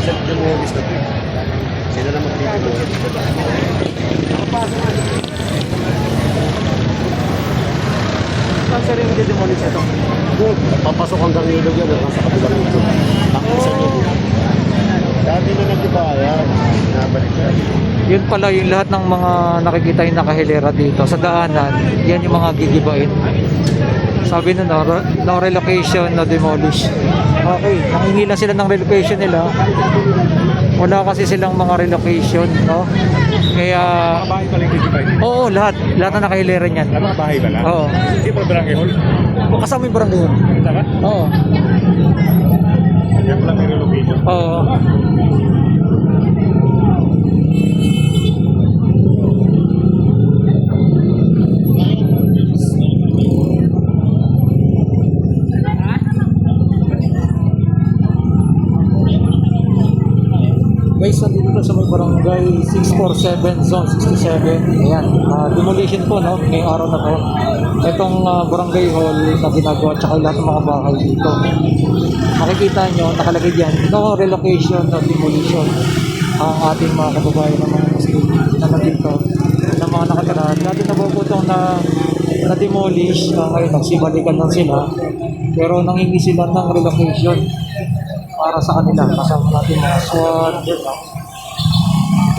Demolis na to eh. Sila na magtitibulis. Saan sir yung demolish ito? Good. Papasok hanggang ilog yan. Hanggang sa kabilang ilog. Ang isa niyo. Dati na nagtibayan. Nabalik yan. Yun pala yung lahat ng mga nakikita yung nakahilera dito sa daanan. Yan yung mga gigibain. Sabi na no relocation, no demolish. Okay, nangingi lang sila ng relocation nila. Wala kasi silang mga relocation, no? Kaya Mga bahay pala yung gigibayan. oo, lahat na nakahilera niyan. Mga bahay pala? Oo. Hindi pa barangay hall? Kasama yung barangay yun. Tama? Oo. Yan pala may relocation. Oo. Guys, nandito na sa may barangay 647, zone 67. Ayan, demolition po, no? Ngayong araw na to. Itong barangay hall na ginagawa, tsaka lahat ng mga bahay dito. Makikita nyo, nakalagay dyan, no relocation, no demolition. Ang ating mga kababayan ng mga Muslim na nandito, ng mga nakatira. Dati nabubutong na demolish, ngayon nagsibalikan lang sila. Pero nangingi sila ng relocation para sa kanila. Kasama natin mga SWAT,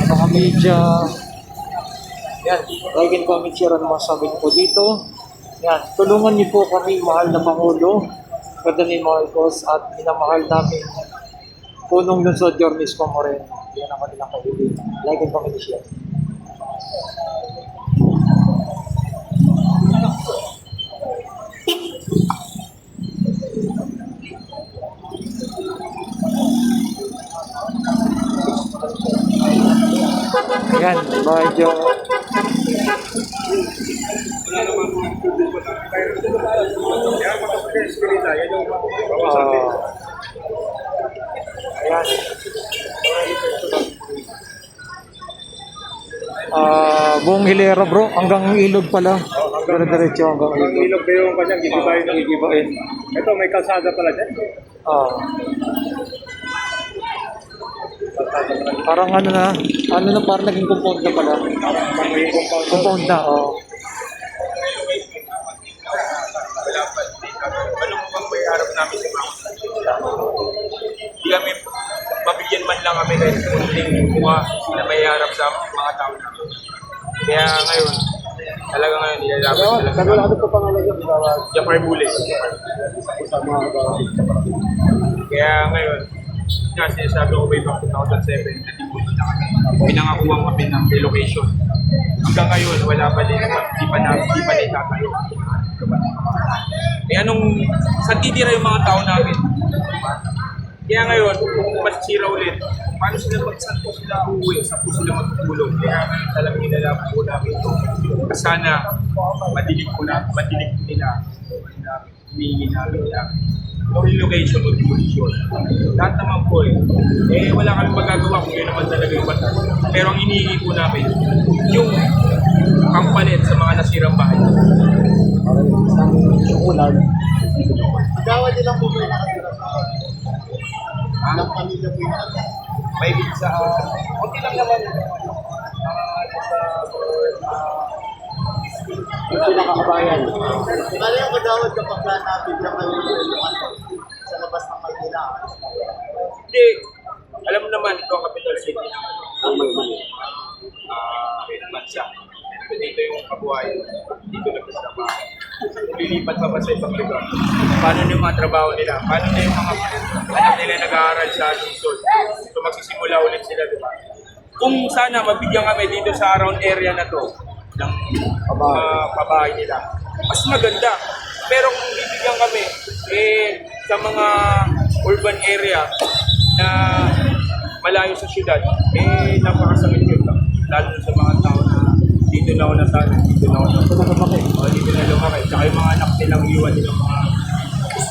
mga media. Yan, like and comment, share ang mga sabi niyo po dito. Yan, tulungan niyo po kami, mahal na Pangulo, Ferdinand Marcos, at minamahal namin punong lungsod Yormisco Moreno. Yan ang kanilang kaibigan. Like and comment, share. Yan, medyo ayan. Buong hilera bro, hanggang ilog pala. Dire-diretso hanggang ilog. Ilog ba yung kanyang gigibayin? Ito, may kalsada pala dyan. Parang ano na, parang naging compound na pala. Compound na, oo. Ano mo bang may harap namin sa mga hindi kami, mabigyan man lang kami kahit kunting kuha na may harap sa mga tao namin. Kaya ngayon, talaga ngayon, nilalapit talaga. Ano po pangalan niya? Japar Bullet. Sa mga bahay. Kaya ngayon, nga sinasabi ko ba yung 2007, natibuli na kami. Pinangakuha kami ng relocation. Hanggang ngayon, wala pa din naman, di pa itatayo. Eh anong, saan titira yung mga tao namin? Kaya ngayon, kung masisira ulit, paano saan po sila uuwi, saan po sila magtulog? Kaya ngayon talagang inalaman po namin ito. Sana, madilig po nila, humingi namin nila. No relocation o demolition. Lahat naman po wala kami magagawa kung yun naman talaga yung batas. Pero ang inihingi po namin, yung kampalit sa mga nasirang bahay. Ulan. Gawa nilang po kayo nakatira sa ilang pamilya po yung nakatira. May sa, okay lang naman. Yung pinakabayan. Ano yung kagawad kapag nabigyan kayo sa labas ng Maynila? Hindi, alam mo naman, ito ang capital city ng bansa. Dito yung kabuhay, dito nagtatrabaho. Lilipat pa ba sa ibang lugar? Paano yung mga trabaho nila? Paano na yung mga anak nila nag-aaral sa Luzon? So magsisimula ulit sila, di ba? Kung sana mabigyan kami dito sa around area na to ng mga pabahay nila, mas maganda. Pero kung bibigyan kami sa mga urban area na malayo sa syudad, napakasakit yun lang. Lalo sa mga tao na dito na ako nasana, dito na lumaki. Dito na lumaki. Tsaka yung mga anak nilang iwan nilang mga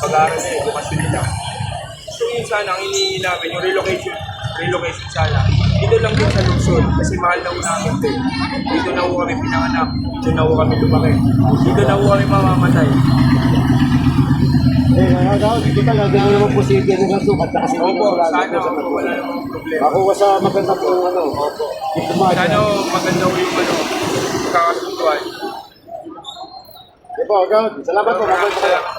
pag-aaral nila, edukasyon nila. So yun sana, ang hinihingi namin, yung relocation sana. Dito lang din sa Luzon, kasi mahal na namin ito. Dito na kami pinanganak, dito na kami lumaki. Dito na kami mamamatay. Dito lang, hindi mo naman posible ng sukat na kasi Opo, sana po, wala namang problema. Makuha sa maganda po ano. Diplomate. Sana maganda ko yung kakasunduan. Di po, agad. Salamat po. Maraming salamat.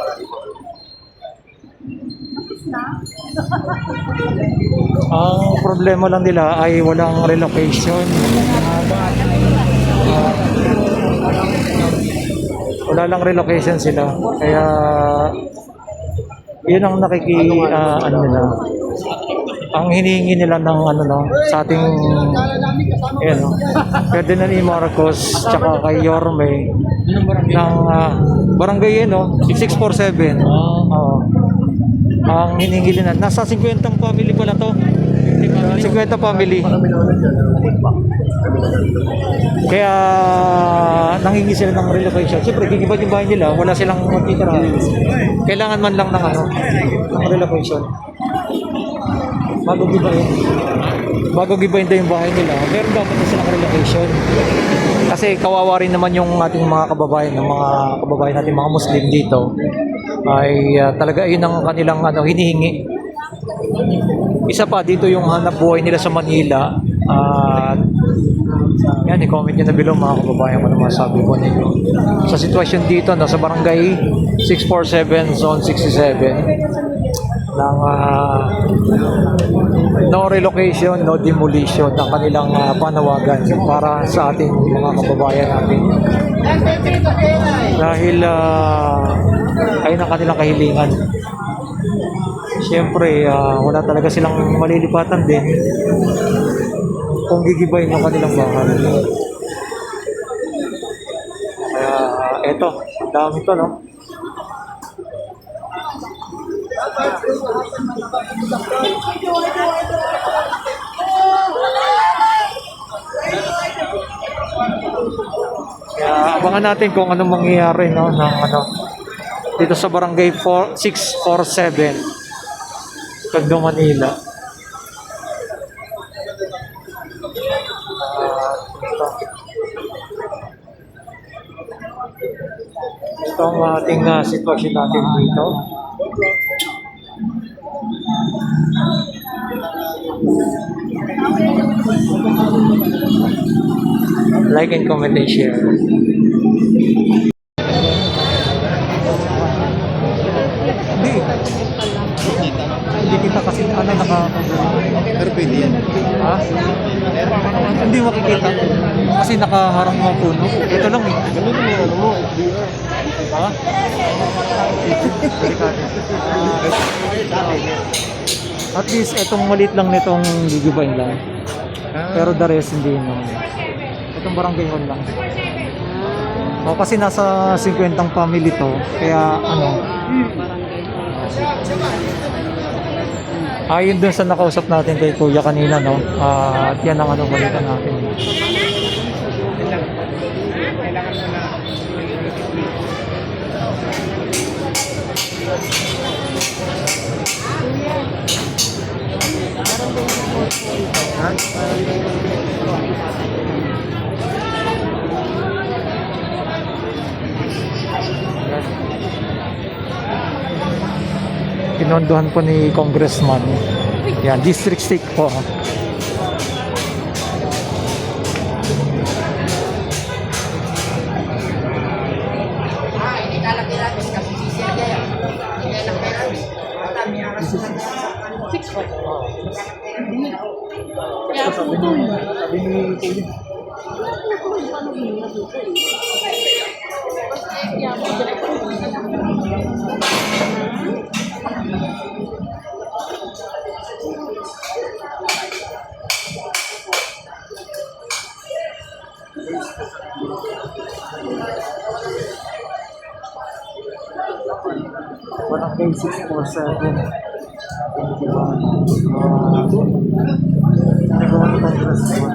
Ang problema lang nila ay walang relocation. Wala lang relocation sila. Kaya yun ang ano nila. Ang hinihingi nila ng ano no, sa ating ayan no, Ferdinand E. Marcos tsaka kay Yorme ng barangay yun no, 647. Ang hinihingi nila, nasa 50 family pala to. 50 family. Kaya nanghingi sila ng relocation. Siyempre, gigiba yung bahay nila, wala silang matitira. Kailangan man lang ng ano, ng relocation. Bago gibahin. Bago gibahin daw yung bahay nila, meron dapat na silang relocation. Kasi kawawa rin naman yung ating mga kababayan, ng mga kababayan natin, mga Muslim dito. Ay talaga yun ang kanilang ano, hinihingi. Isa pa dito yung hanap buhay nila sa Manila. Yan, i-comment nyo na below mga kababayan kung ano masabi po ninyo. Sa sitwasyon dito, no, sa barangay 647, zone 67, ng no relocation, no demolition ng kanilang panawagan para sa ating mga kababayan natin. Dahil ayun ang kanilang kahilingan. Siyempre, wala talaga silang malilipatan din kung gigibayin ng kanilang bahay. Kaya, eto, dami to, no? Kaya, abangan natin kung anong mangyayari, no, ng ano, dito sa barangay 647 Tondo, Manila. Ito ang ating sitwasyon natin dito. Like and comment and share. Hindi kita kasi ano Pero pwede yan. ha? Hindi makikita kasi nakaharang mga puno. Ito lang eh. Ganun mo, ano mo, FDR. Ha? At least itong maliit lang nitong gigibain lang. Pero the rest hindi naman. Itong barangay hall lang. O kasi nasa 50 family to. Kaya ano. Ayon dun sa nakausap natin kay Kuya kanina, no? At yan ang ano balita natin. Pinondohan po ni Congressman. Yan, District 6 po. Sabi ni Kuya. Barangay 647. Nagawa ni Congressman.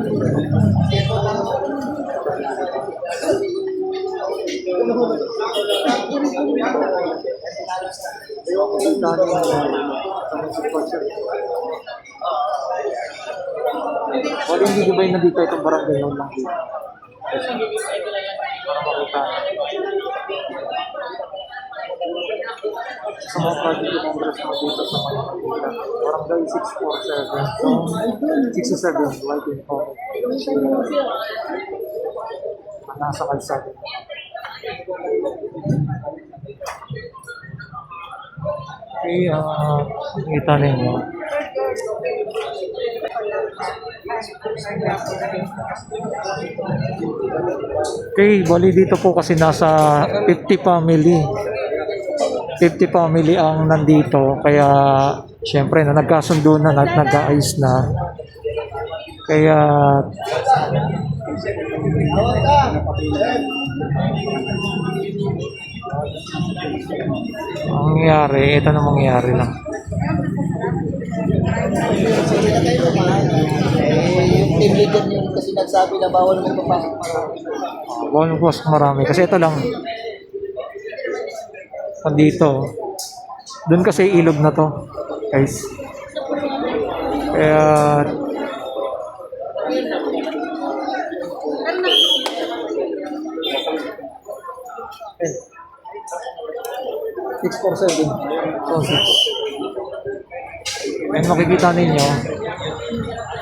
Wala hindi ba na dito itong barangay yun lang dito. Para makita. sa mga project ng congressman dito sa Manila. Barangay 647. So, 6 to 7, like in comment. Nasa kalsada. Okay, kita ninyo. Okay, bali dito po kasi nasa 50 family. 50 family ang nandito. Kaya, syempre, na nagkasundo na, nag-ayos na. Kaya, ang nangyari, ito na mangyari lang. Yung team leader niyo kasi nagsabi na bawal mo papasok. Bawal mo pumasok marami. Kasi ito lang. Dito. Doon kasi ilog na to. Guys. Kaya... Eh. 647. So, 6. And makikita ninyo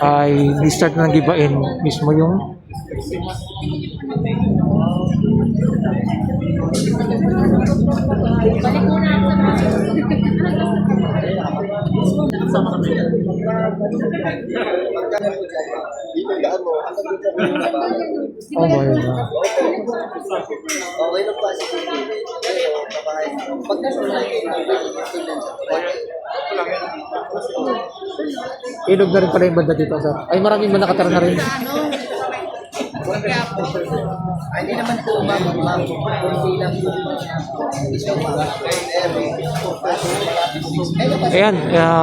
ay di-start na gibain mismo yung Dito daan mo, hanggang dito sa oh boy na. okay na pa si pagkasunod Ilog na rin pala yung banda dito, sir. Ay, maraming ba nakatara na rin? ay hindi naman po ma'am kunti lang Ayan,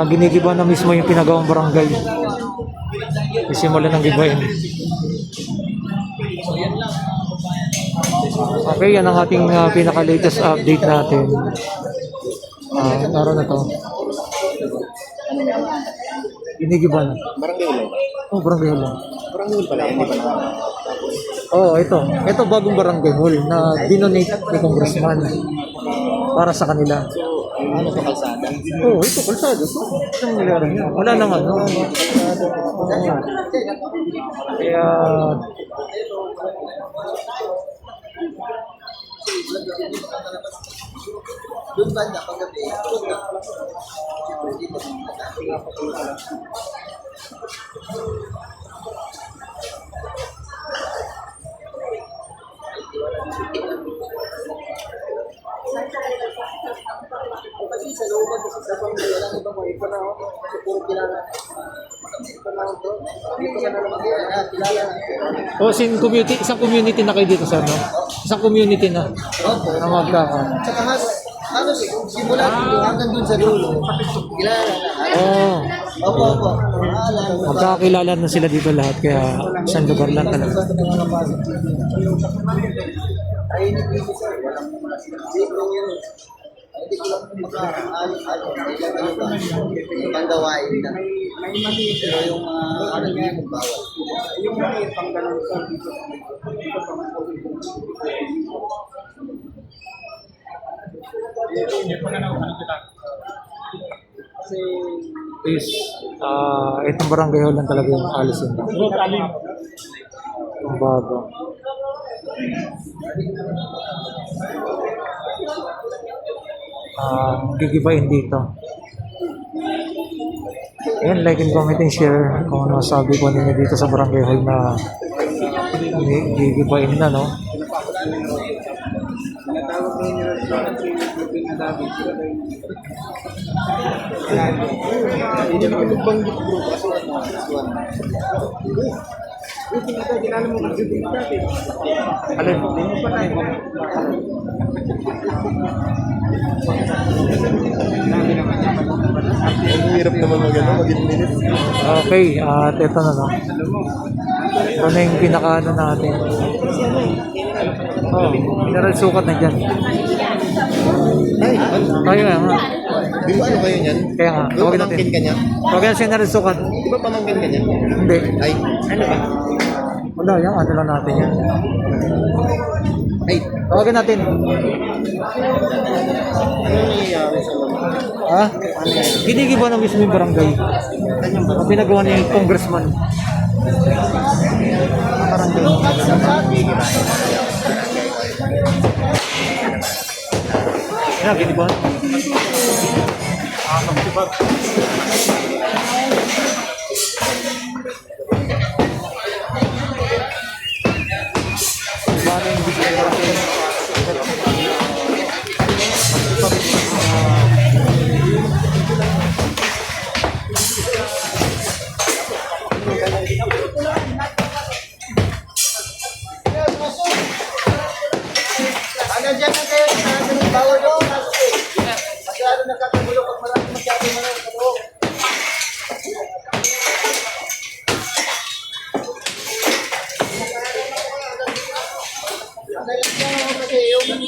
ginigiba na mismo yung pinagawang barangay. Isimula ng gibain. Okay, yan ang ating pinaka-latest update natin. Araw na to. Ginigiba na. Barangay ulo. Oh, barangay hall lang. Barangay ulo pala, hindi pala. Oh, ito. Ito bagong barangay hall na dinonate ni Congressman para sa kanila. Ano sa kalsada? Oh, ito, kalsada. Anong nangyari niya? Wala nang ano. Kaya... doon banda paggabi kasi sa looban kasi sa pang walang ibang mga iba na kasi puro kilala ito na ito dito ka na naman kilala Oh, isang community na kayo dito, sir, no? Isang community na. opo Na magkaka. tsaka halos simula dito hanggang dun sa dulo kilala na Oh, opo opo magkakilala na sila dito lahat. Kaya isang lugar lang talaga. ay hindi dito sir walang dito yun hindi ko lang maka-ayos-ayos kailan kayo ba yung panggawain na pero yung ano niya yung bawal yung maliit pang ganun sa dito Is, itong barangay hall lang talaga yung alisin na. Ang bago. Gigibain dito. Ayan, like and comment and share kung ano sabi ko ninyo dito sa barangay hall na gigibain na, no? hindi naman nagbanggit bro kasi Alin? Ang hirap naman mag-in minutes. Okay, at ito na, no? Ito na yung pinaka-ano natin. Oh, mineral sukat na dyan. Ay, Kaya nga. di ba ano kayo niyan? Kaya nga, Di ba tawagin natin. pamangkin ka niya? Tawagin natin mineral sukat. Di ba pamangkin ka niya? Hindi. Ay, ano ba? Wala, yan. Ano lang natin yan. Ay, Tawagan natin. Ano nangyayari sa mga? Ha? Ginigiba na mismo yung barangay. Ang pinagawa niya yung congressman. Yan, giniba. hanggang dyan na kayo. Bawal doon. Masyado nakakagulo pag marami masyado marami sa loob. Kasi yung